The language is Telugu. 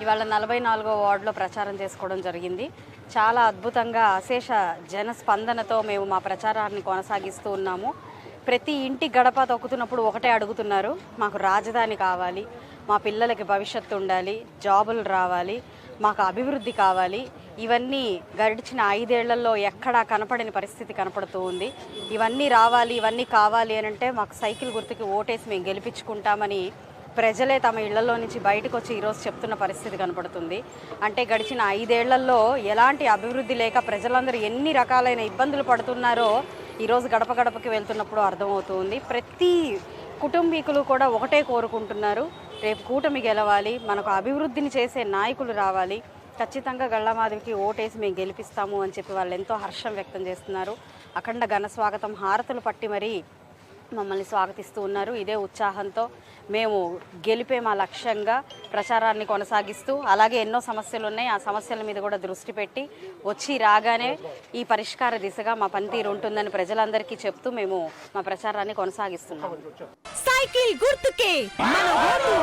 ఇవాళ 44వ వార్డులో ప్రచారం చేసుకోవడం జరిగింది. చాలా అద్భుతంగా అశేష జనస్పందనతో మేము మా ప్రచారాన్ని కొనసాగిస్తూ ఉన్నాము. ప్రతి ఇంటి గడప తొక్కుతున్నప్పుడు ఒకటే అడుగుతున్నారు, మాకు రాజధాని కావాలి, మా పిల్లలకి భవిష్యత్తు ఉండాలి, జాబులు రావాలి, మాకు అభివృద్ధి కావాలి. ఇవన్నీ గడిచిన 5 ఏళ్లలో ఎక్కడా కనపడని పరిస్థితి కనపడుతూ ఉంది. ఇవన్నీ రావాలి, ఇవన్నీ కావాలి అని అంటే మాకు సైకిల్ గుర్తుకి ఓటేసి మేము గెలిపించుకుంటామని ప్రజలే తమ ఇళ్లలో నుంచి బయటకు వచ్చి ఈరోజు చెప్తున్న పరిస్థితి కనపడుతుంది. అంటే గడిచిన 5 ఏళ్లలో ఎలాంటి అభివృద్ధి లేక ప్రజలందరూ ఎన్ని రకాలైన ఇబ్బందులు పడుతున్నారో ఈరోజు గడప గడపకి వెళ్తున్నప్పుడు అర్థమవుతుంది. ప్రతి కుటుంబీకులు కూడా ఒకటే కోరుకుంటున్నారు, రేపు కూటమి గెలవాలి, మనకు అభివృద్ధిని చేసే నాయకులు రావాలి, ఖచ్చితంగా గళ్ళమాధవికి ఓటేసి మేము గెలిపిస్తాము అని చెప్పి వాళ్ళు ఎంతో హర్షం వ్యక్తం చేస్తున్నారు. అఖండ ఘన స్వాగతం హారతులు పట్టి మరీ మమ్మల్ని స్వాగతిస్తూ ఉన్నారు. ఇదే ఉత్సాహంతో మేము గెలిపే మా లక్ష్యంగా ప్రచారాన్ని కొనసాగిస్తూ, అలాగే ఎన్నో సమస్యలు ఉన్నాయి, ఆ సమస్యల మీద కూడా దృష్టి పెట్టి వచ్చి రాగానే ఈ పరిష్కార దిశగా మా పనితీరు ఉంటుందని ప్రజలందరికీ చెప్తూ మేము మా ప్రచారాన్ని కొనసాగిస్తున్నాము. సైకిల్ గుర్తుకే మన ఓటు.